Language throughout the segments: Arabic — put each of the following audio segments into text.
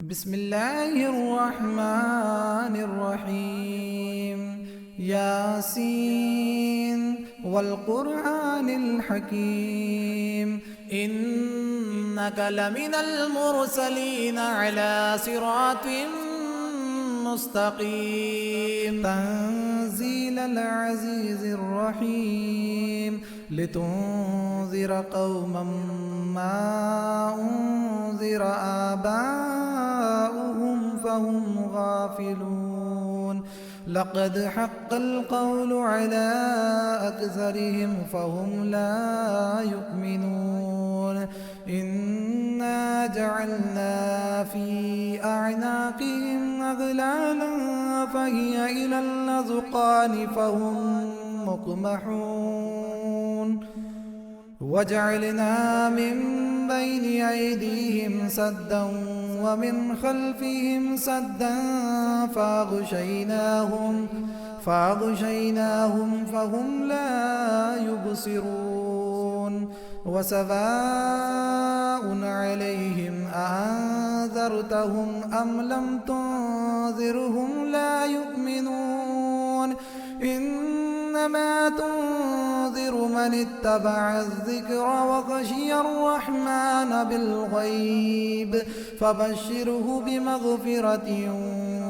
بسم الله الرحمن الرحيم. ياسين والقرآن الحكيم إنك لمن المرسلين على صراط مستقيم. تنزيل العزيز الرحيم لتنذر قوما ما أنذر آباؤهم فهم غافلون. لقد حق القول على أكثرهم فهم لا يؤمنون. إنا جعلنا في أعناقهم أغلالا فهي إلى الأذقان فهم مقمحون. وجعلنا من بين أيديهم سدا ومن خلفهم سدا فأغشيناهم فهم لا يبصرون. وسواء عليهم أأنذرتهم أم لم تنذرهم لا يؤمنون. إنما تنذر من اتبع الذكر وخشي الرحمن بالغيب فبشره بمغفرة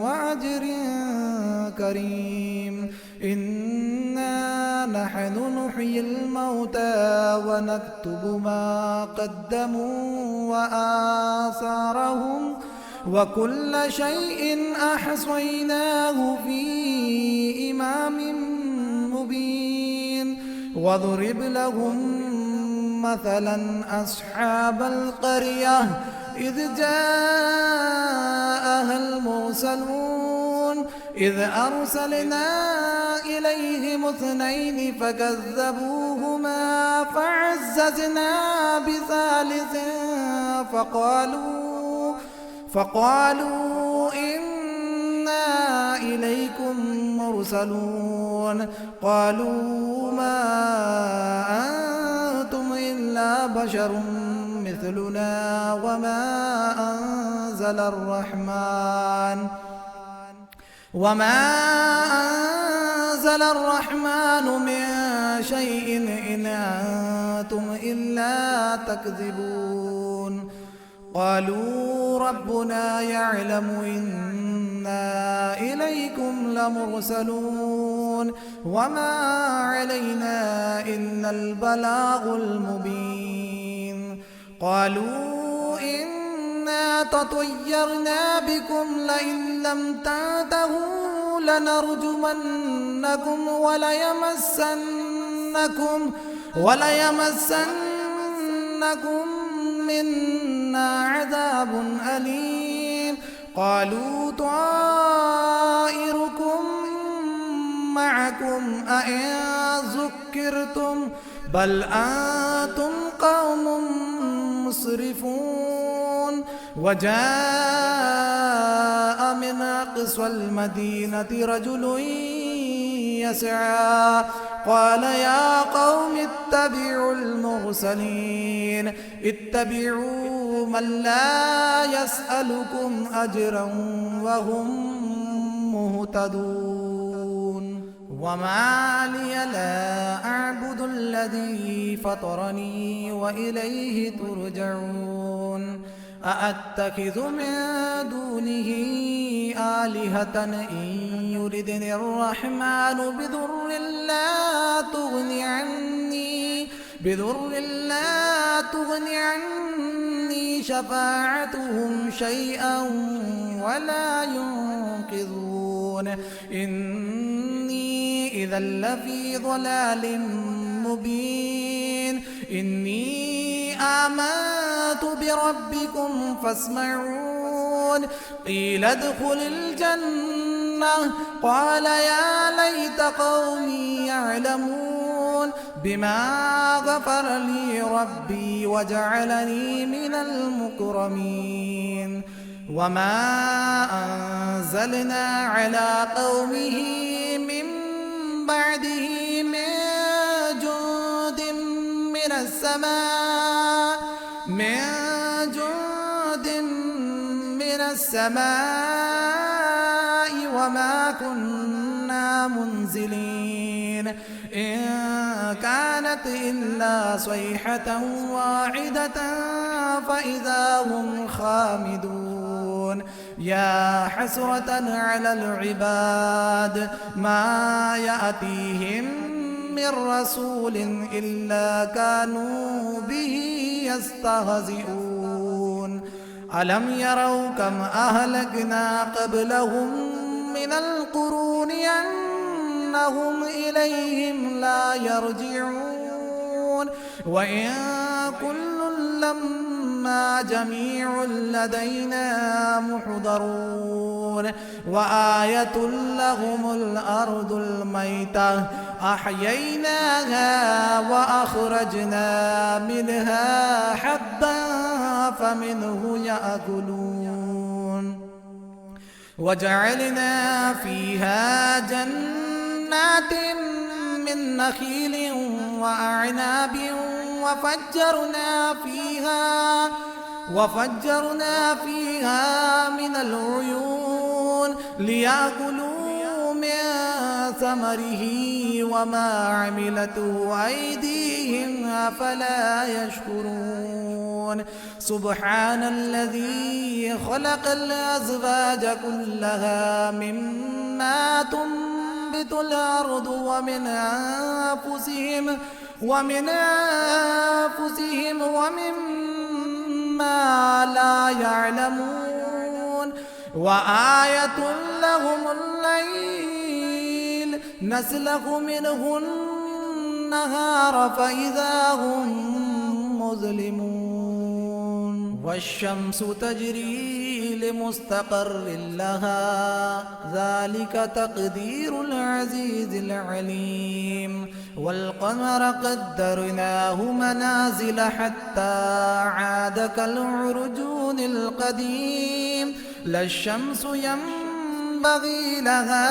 وأجر كريم. إنا نحن نحيي الموتى ونكتب ما قدموا وآثارهم وكل شيء أحصيناه في إمام مبين. واضرب لهم مثلا أصحاب القرية إذ جاءها المرسلون إذ أرسلنا إليهم اثنين فكذبوهما فعززنا بثالث فقالوا إنا إليكم مرسلون. قالوا ما أنتم إلا بشر مثلنا وما أنزل الرحمن من شيء إن أنتم إلا تكذبون. قالوا ربنا يعلم إنا إليكم لمرسلون وما علينا إلا البلاغ المبين. قالوا إنا تطيرنا بكم لئن لم تنتهوا لنرجمنكم وليمسنكم منا عذاب أليم. قالوا طائركم معكم أئن ذكرتم بل أنتم قوم مسرفون. وجاء من أقصى المدينة رجل يسعى قال يا قوم اتبعوا المرسلين اتبعوا من لا يسألكم أجرا وهم مهتدون. وما لي لا أعبد الذي فطرني وإليه ترجعون. أأتخذ من دونه آلهة إن يردني الرحمن بضر لا تغني عني شفاعتهم شيئا ولا ينقذون. إني إذا لفي ضلال مبين. إني آمنت بربكم فاسمعون. قيل ادخل الجنة قال يا ليت قومي يعلمون بما غفر لي ربي وجعلني من المكرمين. وما أنزلنا على قومه من بعده من جند من السماء السماء وما كنا منزلين إن كانت إلا صيحة واحدة فإذا هم خامدون يا حسرة على العباد ما يأتيهم من رسول إلا كانوا به يستهزئون ألم يروا كم أهلكنا قبلهم من القرون أنهم إليهم لا يرجعون وإن كل لما جميع لدينا محضرون وآية لهم الأرض الميتة أحييناها وأخرجنا منها حبا فمنه يأكلون وجعلنا فيها جنات من نخيل وأعناب وفجرنا فيها من العيون ليأكلوا من ثمره وما عملته أيديهم أفلا يشكرون سبحان الذي خلق الأزواج كلها مما تنبت الأرض ومن أنفسهم ومما لا يعلمون وآية لهم الليل نسلخ منه النهار فإذا هم مظلمون والشمس تجري لمستقر لها ذلك تقدير العزيز العليم والقمر قدرناه منازل حتى عاد كالعرجون القديم لا الشمس ينبغي لها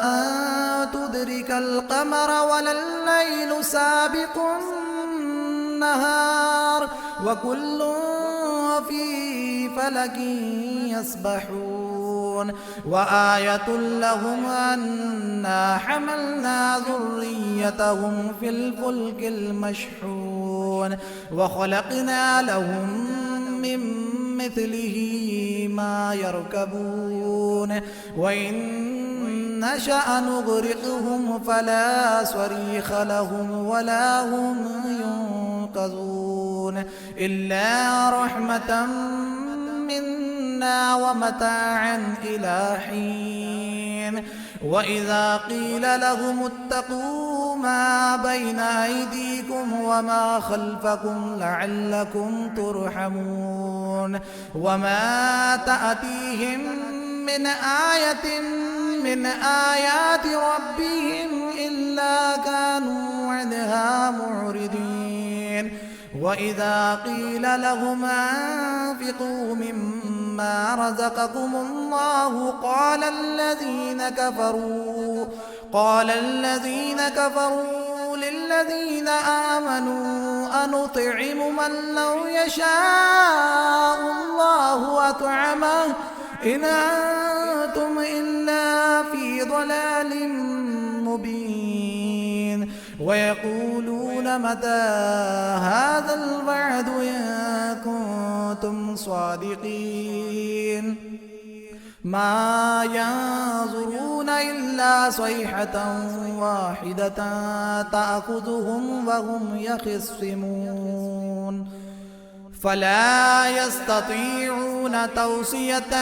أن تدرك القمر ولا الليل سابق النهار وكل في فلك يسبحون وآية لهم أنا حملنا ذريتهم في الفلك المشحون وخلقنا لهم من مثله ما يركبون وإن نشأ نغرقهم فلا صريخ لهم ولا هم ينقذون إلا رحمة منا ومتاعا إلى حين وإذا قيل لهم اتقوا ما بين أيديكم وما خلفكم لعلكم ترحمون وما تأتيهم من آية من آيات ربهم إلا كانوا عنها معرضين وإذا قيل لهم أنفقوا مما رزقكم الله قال الذين كفروا للذين آمنوا أنطعم من لو يشاء الله أطعمه إن أنتم إلا في ضلال مبين ويقولون متى هذا الوعد إن كنتم صادقين ما ينظرون إلا صيحة واحدة تأخذهم وهم يخصمون فلا يستطيعون توصية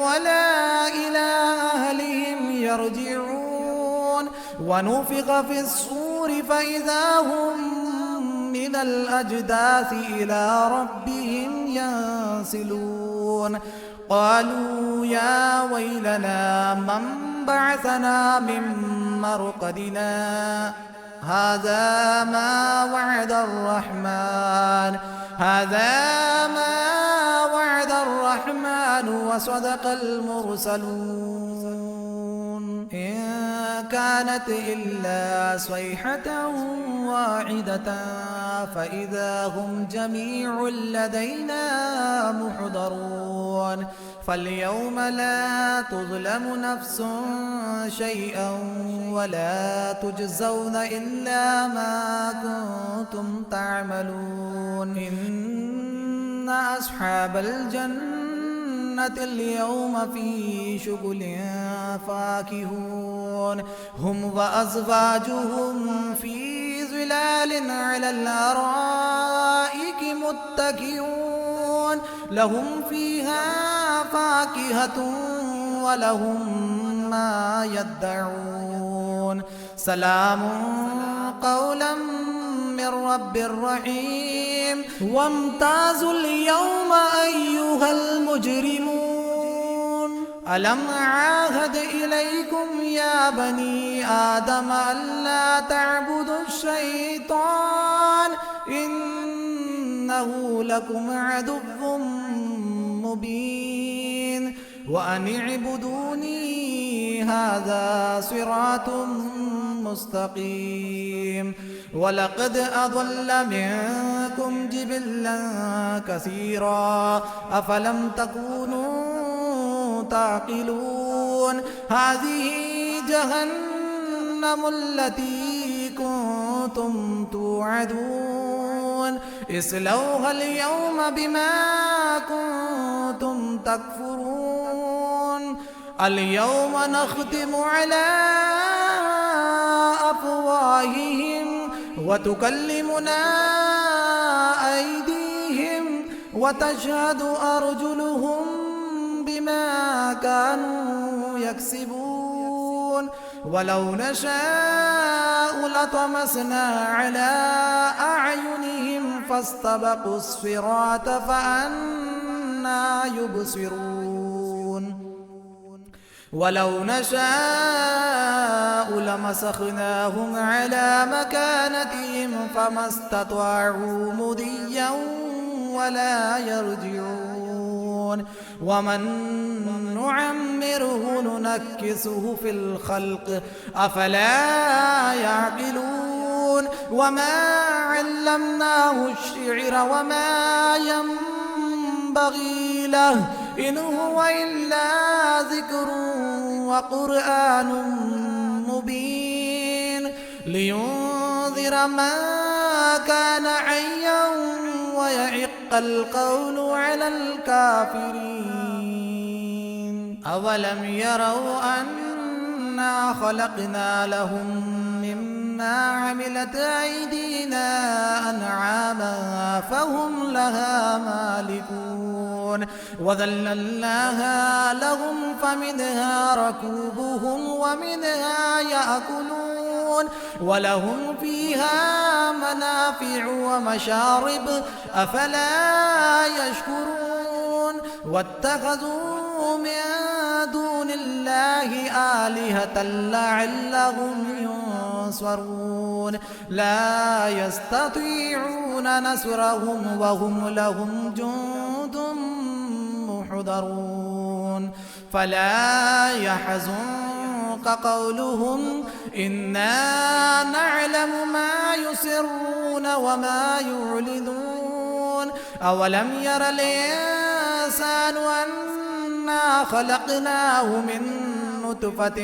ولا إلى أهلهم يرجعون ونفخ في الصور فإذا هم من الأجداث إلى ربهم ينسلون قالوا يا ويلنا من بعثنا من مرقدنا هذا ما وعد الرحمن وصدق المرسلون إن كانت إلا صيحة واحدة فإذا هم جميع لدينا محضرون فاليوم لا تظلم نفس شيئا ولا تجزون إلا ما كنتم تعملون إن أصحاب الجنة اليوم في شغل فاكهون هم وأزواجهم في ظلال على الأرائك متكئون لهم فيها فاكهة ولهم ما يدعون سلام قولا من رب رحيم وامتازوا اليوم أيها المجرمون ألم أعاهد إليكم يا بني آدم ألا تعبدوا الشيطان إنه لكم عدو مبين وأن اعبدوني هذا صراط مستقيم ولقد أضل منكم جبلا كثيرا أفلم تكونوا تعقلون هذه جهنم التي كنتم توعدون اصلوها اليوم بما كنتم تكفرون اليوم نختم على أفواههم وتكلمنا أيديهم وتشهد أرجلهم بما كانوا يكسبون ولو نشاء لطمسنا على أعينهم فاستبقوا الصراط فأنى يبصرون ولو نشاء لمسخناهم على مكانتهم فما استطاعوا مضيا ولا يرجعون ومن نعمره ننكسه في الخلق أفلا يعقلون وما علمناه الشعر وما ينبغي له إن هو إلا ذكر وقرآن مبين لينذر من كان حيا ويحق القول على الكافرين أولم يروا أنا خلقنا لهم مما عملت أيدينا أنعاما فهم لها مالكون وذللناها لهم فمنها ركوبهم ومنها يأكلون ولهم فيها منافع ومشارب أفلا يشكرون واتخذوا من دون الله آلهة لعلهم ينصرون لا يستطيعون نصرهم وهم لهم جند محضرون فلا يحزنك قولهم إنا نعلم ما يسرون وما يعلنون أولم ير الإنسان أنا خلقناه من نطفة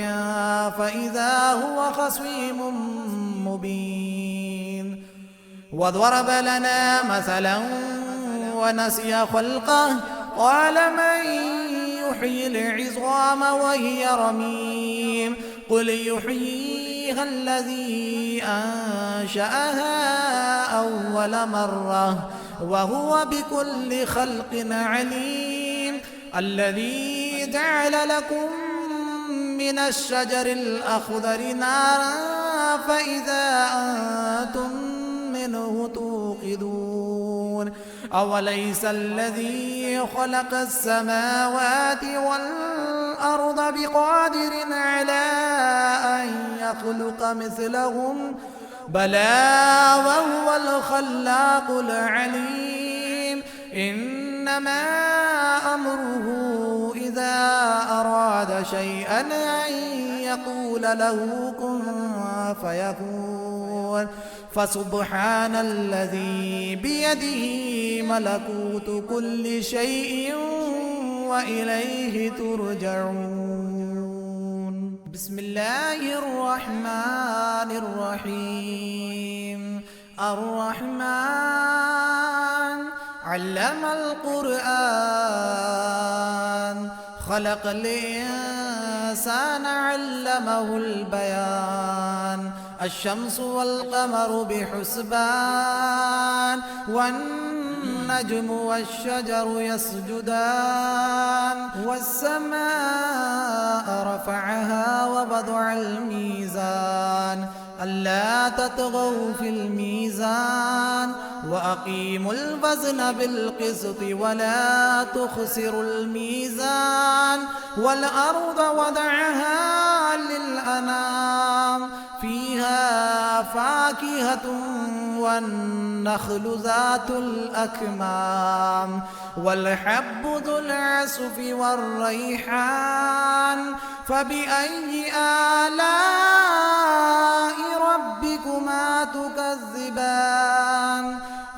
فإذا هو خصيم مبين وضرب لنا مثلا ونسي خلقه قال من يحيي العظام وهي رميم قل يحييها الذي أنشأها أول مرة وهو بكل خلق عليم الذي جعل لكم من الشجر الأخضر نارا فإذا أنتم منه توقدون أوليس الذي خلق السماوات والأرض بقادر على أن يخلق مثلهم بلى وهو الخلاق العليم إنما أمره إذا أراد شيئا أن يقول له كن فيكون فسبحان الذي بيده ملكوت كل شيء وإليه ترجعون. بسم الله الرحمن الرحيم. الرحمن علم القرآن، خلق الإنسان علمه البيان. الشمس والقمر بحسبان، والنجم والشجر يسجدان. والسماء رفعها ووضع الميزان، ألا تطغوا في الميزان، وأقيموا الوزن بالقسط ولا تخسروا الميزان. والأرض وضعها للأنام، فيها فاكهة والنخل ذات الأكمام، والحب ذو العصف والريحان. فبأي آلاء ربكما تكذبان؟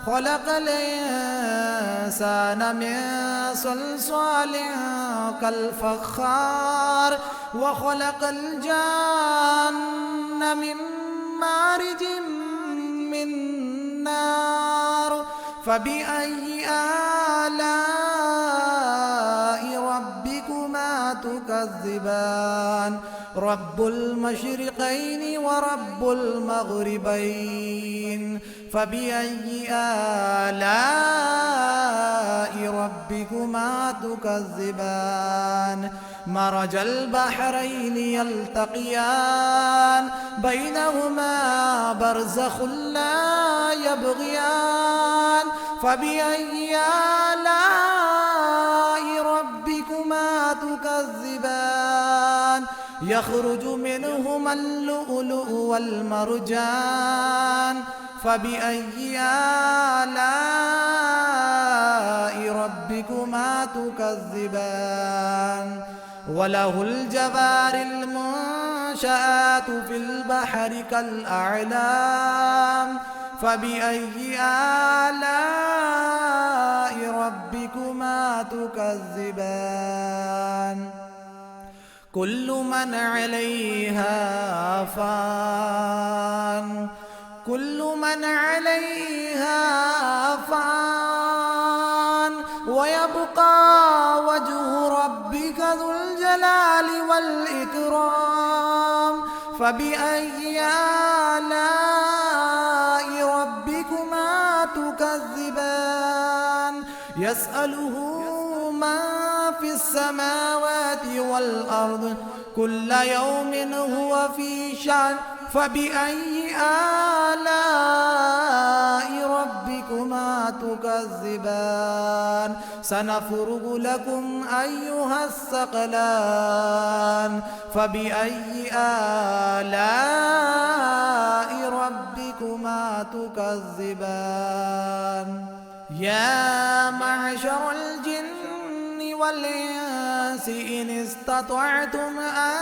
خلق الإنسان من صلصال كالفخار، وخلق الجان من مارج من نار. فبأي آلاء ربكما تكذبان؟ رب المشرقين ورب المغربين. فبأي آلاء ربكما تكذبان؟ مرج البحرين يلتقيان، بينهما برزخ لا يبغيان. فبأي آلاء ربكما تكذبان؟ يخرج منهما اللؤلؤ والمرجان. فبأي آلاء ربكما تكذبان؟ وله الجوار المنشآت في البحر كالأعلام. فبأي آلاء ربكما تكذبان؟ كل من عليها فان، كل من عليها فان، ويبقى وجه ربك ذو الجلال والإكرام. فبأي آلاء ربكما تكذبان؟ يسأله من في السماوات والأرض، كل يوم هو في شأن. فبأي آلاء ربكما تكذبان؟ سنفرغ لكم أيها الثقلان. فبأي آلاء ربكما تكذبان؟ يا معشر الجن والإنس إن استطعتم أن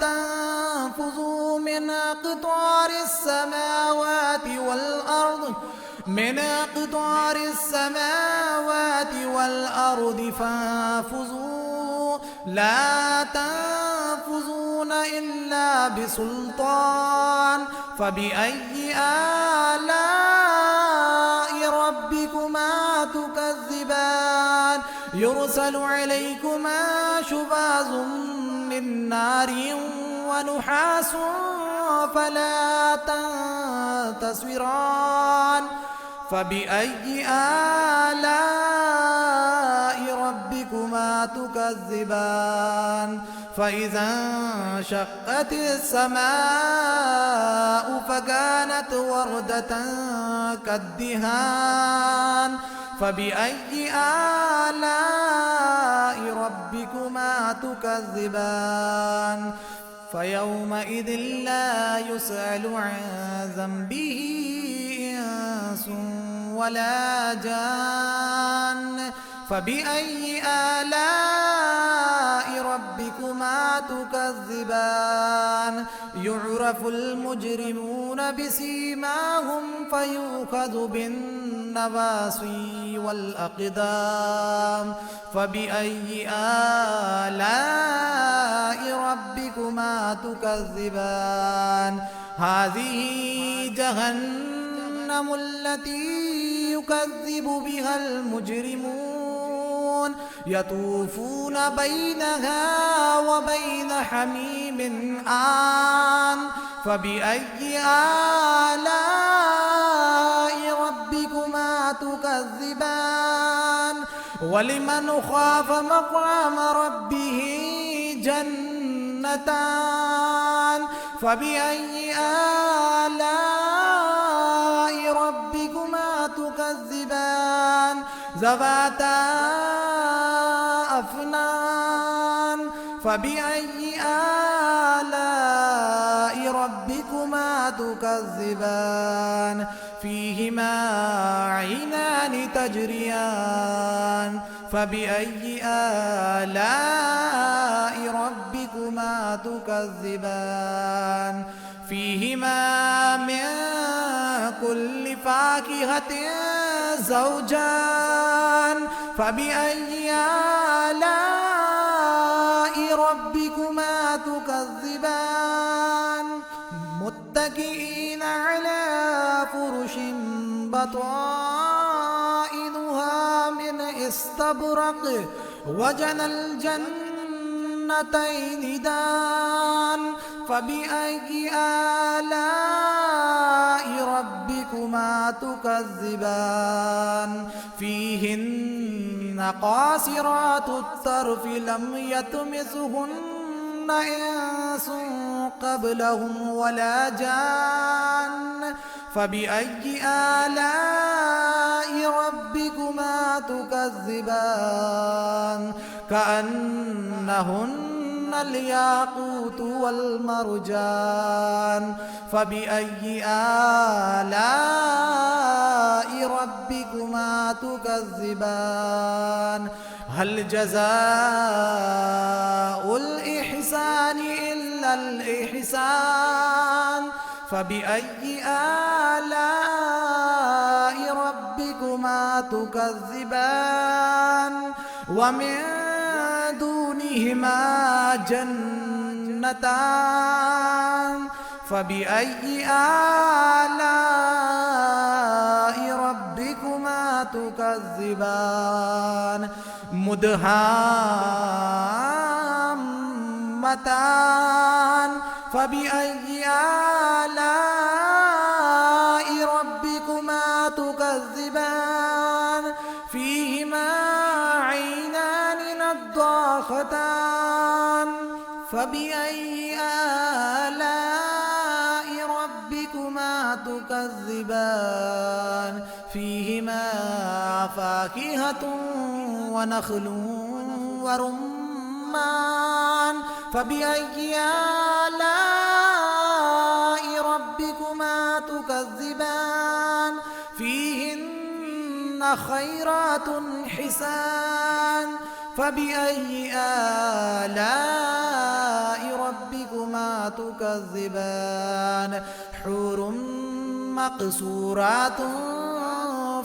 تنفذوا من أقطار السماوات والأرض، من أقطار السماوات والأرض فانفذوا، لا تنفذون إلا بسلطان. فبأي آلاء ربكما تكذبان؟ يرسل عليكما شواظ من نار ونحاس فلا تنتصران. فبأي آلاء ربكما تكذبان؟ فإذا انشقت السماء فكانت وردة كالدهان. فبأي آلاء ربكما تكذبان؟ فيومئذ لا يسأل عن ذنبه إنس ولا جان. فبأي آلاء ربكما تكذبان يعرف المجرمون بسيماهم فيؤخذ بالنواصي والأقدام فبأي آلاء ربكما تكذبان هذه جهنم التي يكذب بها المجرمون يطوفون بينها وبين حميم آن فبأي آلاء ربكما تكذبان ولمن خاف مقام ربه جنتان فبأي آلاء ربكما تكذبان ذواتا أفنان فبأي آلاء ربكما تكذبان فيهما عينان تجريان فبأي آلاء ربكما تكذبان فيهما من كل فاكهة زوجان فبأي آلاء ربكما تكذبان متكئين على فرش بطائنها من استبرق وجنى الجنتين دان فبأي آلاء ربكما تكذبان فيهن قاصرات الطرف لم يطمثهن إنس قبلهم ولا جان فبأي آلاء ربكما تكذبان كأنهن الياقوت والمرجان فبأي آلاء ربكما تكذبان هل جزاء الإحسان إلا الإحسان فبأي آلاء ربكما تكذبان ومن دونهما جنتان فبأي آلاء ربكما تكذبان مدهامتان فبأي آلاء ربكما تكذبان فيهما عينان نضاختان فبأي آلاء ربكما تكذبان فيهما فاكهة ونخل ورمان فبأي آلاء ربكما تكذبان فيهن خيرات حسان فبأي آلاء ربكما تكذبان حور مقصورات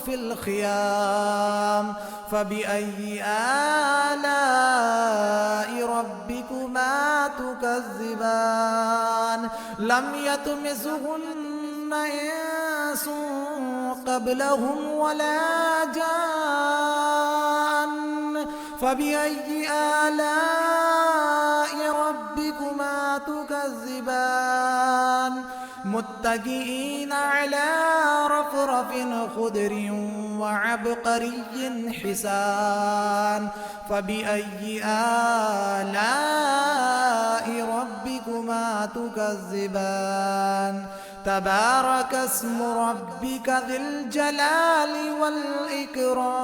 في الخيام فبأي آلاء ربكما تكذبان لم يطمثهن إنس قبلهم ولا جان فبأي آلاء ربكما تكذبان متكئين على رفرف خضر وعبقري حسان فبأي آلاء ربكما تكذبان تبارك اسم ربك ذي الجلال والإكرام